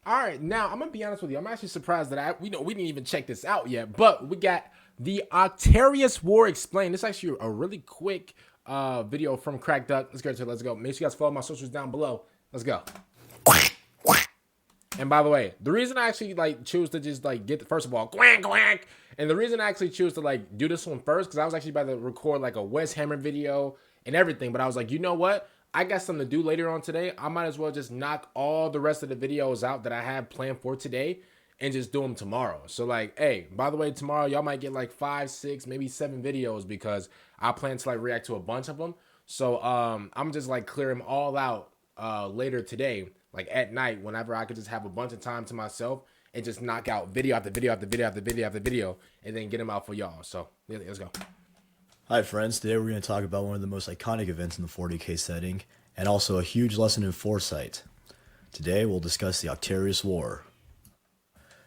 All right, now I'm gonna be honest with you. I'm actually surprised that we didn't even check this out yet, but we got the OCTARIUS War explained. This is actually a really quick video from Crack Duck. Let's get to it. Let's go. Make sure you guys follow my socials down below. Let's go. And by the way, the reason I actually choose to just get first of all quack quack, and the reason I actually choose to do this one first because I was actually about to record like a Warhammer video and everything, but I was like, you know what? I got something to do later on today. I might as well just knock all the rest of the videos out that I have planned for today and just do them tomorrow. So hey, by the way, tomorrow y'all might get like 5, 6, maybe 7 videos because I plan to react to a bunch of them. So I'm just clear them all out later today, at night, whenever I could just have a bunch of time to myself and just knock out video after video after video after video after video and then get them out for y'all. So yeah, let's go. Hi friends, today we're going to talk about one of the most iconic events in the 40k setting, and also a huge lesson in foresight. Today we'll discuss the OCTARIUS War.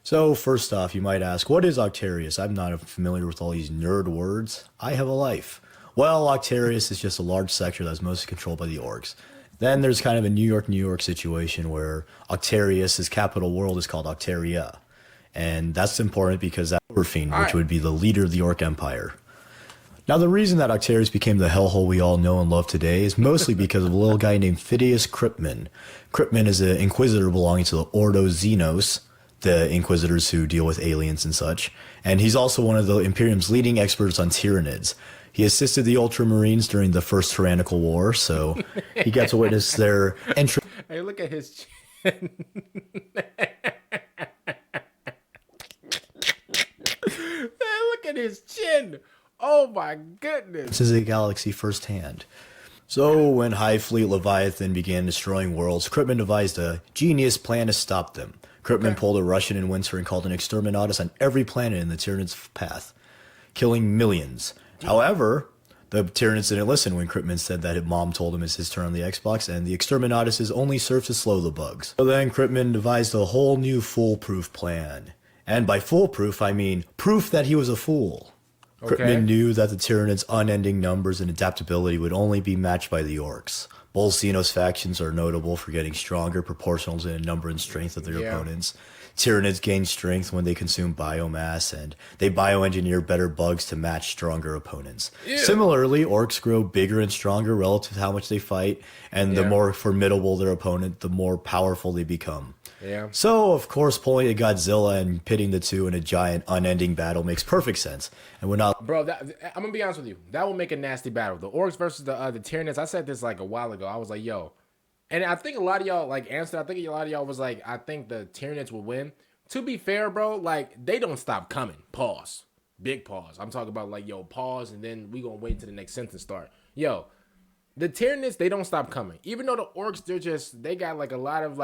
So first off, you might ask, what is OCTARIUS? I'm not familiar with all these nerd words. I have a life. Well, OCTARIUS is just a large sector that's mostly controlled by the orks. Then there's kind of a New York situation where OCTARIUS' capital world is called Octaria. And that's important because that's Overfiend, which would be the leader of the Orc Empire. Now, the reason that OCTARIUS became the hellhole we all know and love today is mostly because of a little guy named Phidias Cryptman. Cryptman is an inquisitor belonging to the Ordo Xenos, the inquisitors who deal with aliens and such, and he's also one of the Imperium's leading experts on tyranids. He assisted the Ultramarines during the First Tyrannical War, so he got to witness their entry. Hey, look at his chin. Hey, look at his chin. Oh my goodness. This is a galaxy firsthand. So when Hive Fleet Leviathan began destroying worlds, Cryptman devised a genius plan to stop them. Cryptman pulled a Russian in winter and called an exterminatus on every planet in the Tyranids' path, killing millions. However, the Tyranids didn't listen when Cryptman said that his mom told him it's his turn on the Xbox, and the exterminatuses only served to slow the bugs. So then Cryptman devised a whole new foolproof plan. And by foolproof, I mean proof that he was a fool. Cryptman knew that the Tyranids' unending numbers and adaptability would only be matched by the orcs. Both Xenos factions are notable for getting stronger proportional to the number and strength of their opponents. Tyranids gain strength when they consume biomass, and they bioengineer better bugs to match stronger opponents. Similarly, orcs grow bigger and stronger relative to how much they fight, and the more formidable their opponent, the more powerful they become. So, of course, pulling a Godzilla and pitting the two in a giant, unending battle makes perfect sense. And we're not... Bro, I'm going to be honest with you. That will make a nasty battle. The orcs versus the Tyranids. I said this a while ago. I was like, yo. And I think a lot of y'all answered. I think a lot of y'all was like, I think the Tyranids will win. To be fair, bro, they don't stop coming. Pause. Big pause. I'm talking about yo, pause, and then we going to wait till the next sentence start. Yo. The Tyranids, they don't stop coming. Even though the orcs, they got a lot of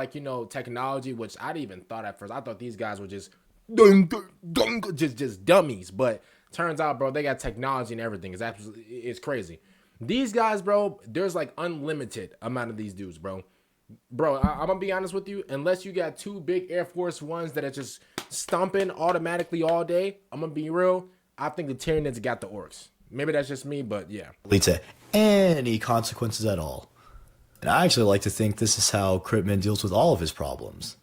technology, which I didn't even thought at first. I thought these guys were just dummies. But turns out, bro, they got technology and everything. It's crazy. These guys, bro, there's unlimited amount of these dudes, bro. Bro, I'm gonna be honest with you. Unless you got 2 big Air Force Ones that are just stomping automatically all day, I'm gonna be real. I think the Tyranids got the orcs. Maybe that's just me, but yeah. Lead to any consequences at all. And I actually like to think this is how Cryptman deals with all of his problems.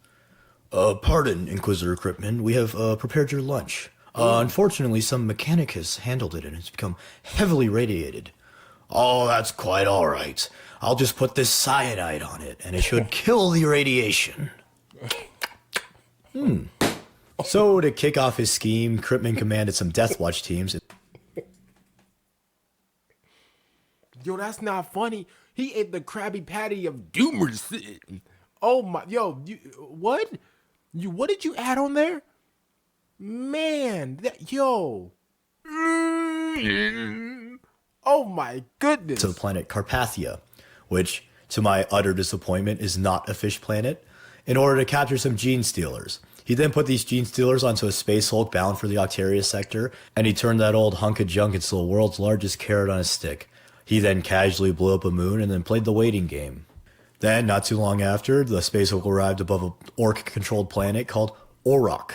Pardon, Inquisitor Cryptman, we have prepared your lunch. Unfortunately, some mechanic has handled it and it's become heavily radiated. Oh, that's quite alright. I'll just put this cyanide on it and it should kill the radiation. So to kick off his scheme, Cryptman commanded some Death Watch teams. Yo, that's not funny. He ate the Krabby Patty of Doomers. Oh my, yo, what? What did you add on there? Man, yo. Oh my goodness. To the planet Carpathia, which, to my utter disappointment, is not a fish planet, in order to capture some gene stealers. He then put these gene stealers onto a space hulk bound for the OCTARIUS sector, and he turned that old hunk of junk into the world's largest carrot on a stick. He then casually blew up a moon and then played the waiting game. Then, not too long after, the space hulk arrived above an orc-controlled planet called Orok,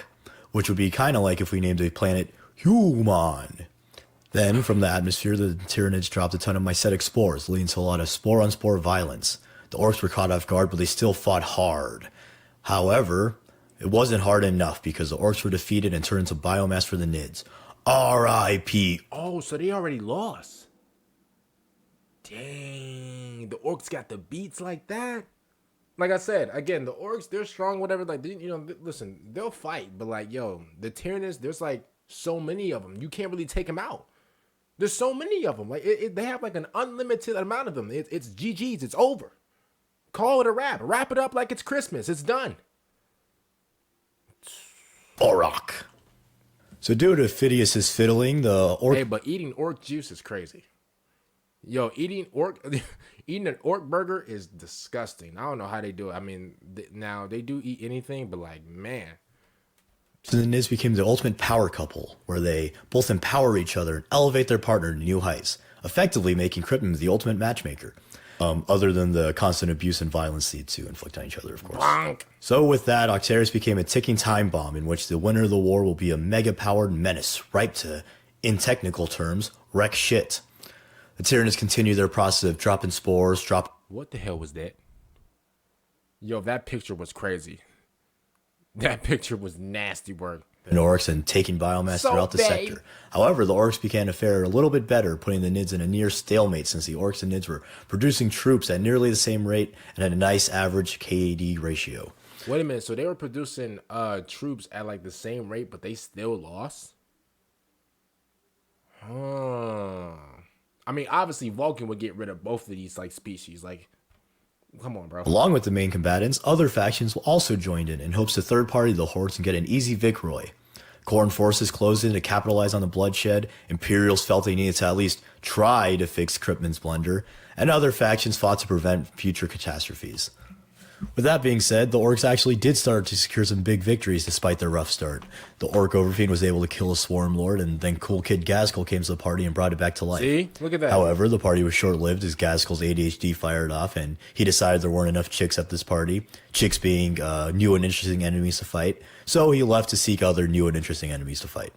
which would be kind of like if we named the planet Human. Then, from the atmosphere, the Tyranids dropped a ton of mycetic spores, leading to a lot of spore-on-spore violence. The orcs were caught off guard, but they still fought hard. However, It wasn't hard enough because the orcs were defeated and turned into biomass for the Nids. R.I.P. Oh, so they already lost. Dang, the orcs got the beats like that. Like I said, again, the orcs, they're strong, whatever. Like, listen, they'll fight, but like, yo, the Tyranids, there's like so many of them. You can't really take them out. There's so many of them. Like, they have like an unlimited amount of them. It's GG's. It's over. Call it a wrap. Wrap it up like it's Christmas. It's done. Orok. So due to Phidias's fiddling, the orc... Hey, but eating orc juice is crazy. Yo, eating an orc burger is disgusting. I don't know how they do it. I mean, now they do eat anything, but like, man. So the Nids became the ultimate power couple, where they both empower each other and elevate their partner to new heights, effectively making Krypton the ultimate matchmaker. Other than the constant abuse and violence they to inflict on each other, of course. Bonk. So with that, OCTARIUS became a ticking time bomb in which the winner of the war will be a mega-powered menace, ripe to, in technical terms, wreck shit. The Tyranids continue their process of dropping spores, What the hell was that? Yo, that picture was crazy. That picture was nasty work. Orcs and taking biomass throughout the sector. However, the orcs began to fare a little bit better, putting the Nids in a near stalemate since the orcs and Nids were producing troops at nearly the same rate and at a nice average KD ratio. Wait a minute, so they were producing troops at like the same rate, but they still lost? I mean, obviously Vulcan would get rid of both of these like species. Like, come on, bro. Along with the main combatants, other factions also joined in hopes to third party the hordes and get an easy vicroy. Khorne forces closed in to capitalize on the bloodshed, Imperials felt they needed to at least try to fix Krypton's blunder, and other factions fought to prevent future catastrophes. With that being said, the orcs actually did start to secure some big victories despite their rough start. The orc overfiend was able to kill a swarm lord, and then cool kid Gaskell came to the party and brought it back to life. See? Look at that. However, the party was short-lived as Gaskell's ADHD fired off, and he decided there weren't enough chicks at this party, chicks being new and interesting enemies to fight, so he left to seek other new and interesting enemies to fight.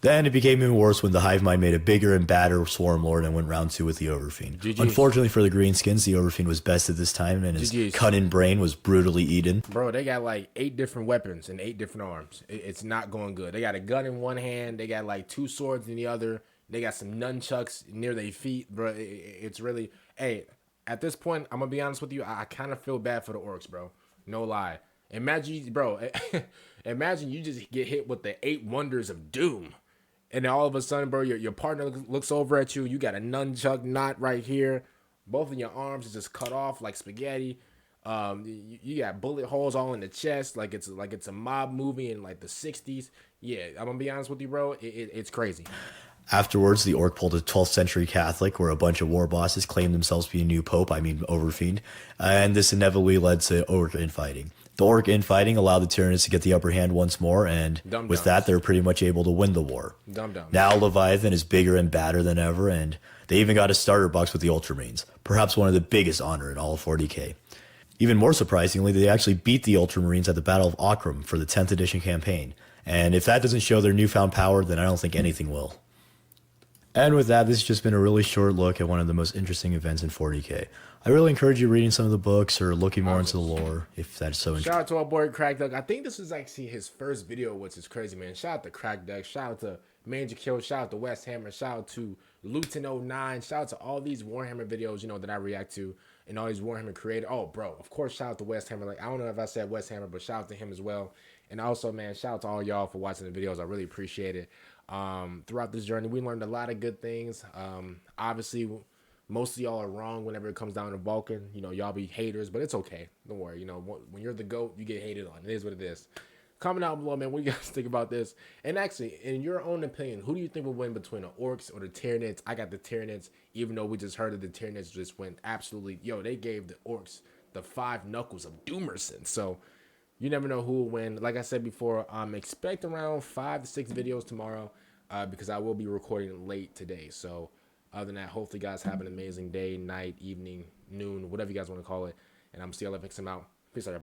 Then it became even worse when the Hive Mind made a bigger and badder Swarm Lord and went round 2 with the Overfiend. GG's. Unfortunately for the Greenskins, the Overfiend was bested this time, and his GG's. cut-in brain was brutally eaten. Bro, they got like 8 different weapons and 8 different arms. It's not going good. They got a gun in one hand. They got like 2 swords in the other. They got some nunchucks near their feet. Bro, it's really... Hey, at this point, I'm going to be honest with you. I kind of feel bad for the orcs, bro. No lie. Imagine, bro, imagine you just get hit with the 8 wonders of doom. And then all of a sudden, bro, your partner looks over at you. You got a nunchuck knot right here. Both of your arms is just cut off like spaghetti. You got bullet holes all in the chest, like it's a mob movie in like the 60s. Yeah, I'm gonna be honest with you, bro. It's crazy. Afterwards, the orc pulled a 12th century Catholic, where a bunch of war bosses claimed themselves to be a new pope, Overfiend, and this inevitably led to orc infighting. The orc infighting allowed the Tyranids to get the upper hand once more, and with that, they were pretty much able to win the war. Now Leviathan is bigger and badder than ever, and they even got a starter box with the Ultramarines, perhaps one of the biggest honor in all of 40k. Even more surprisingly, they actually beat the Ultramarines at the Battle of Akram for the 10th edition campaign, and if that doesn't show their newfound power, then I don't think anything will. And with that, this has just been a really short look at one of the most interesting events in 40k. I really encourage you reading some of the books or looking more into the lore if that's so interesting. Shout out to our boy Crack Duck. I think this was actually his first video, which is crazy, man. Shout out to Crack Duck. Shout out to Major Kill. Shout out to West Hammer. Shout out to Luton09. Shout out to all these Warhammer videos, that I react to and all these Warhammer creators. Oh, bro, of course, shout out to West Hammer. Like, I don't know if I said West Hammer, but shout out to him as well. And also, man, shout out to all y'all for watching the videos. I really appreciate it. Throughout this journey, we learned a lot of good things. Obviously, most of y'all are wrong whenever it comes down to Vulcan. Y'all be haters, but it's okay. Don't worry. When you're the GOAT, you get hated on. It is what it is. Comment down below, man, what you guys think about this. And actually, in your own opinion, who do you think will win between the Orcs or the Tyranids? I got the Tyranids, even though we just heard that the Tyranids just went absolutely... Yo, they gave the Orcs the 5 knuckles of Doomerson. So, you never know who will win. Like I said before, expect around 5 to 6 videos tomorrow because I will be recording late today. So, other than that, hopefully you guys have an amazing day, night, evening, noon, whatever you guys want to call it. And I'm CLFX, I'm out. Peace out, everybody.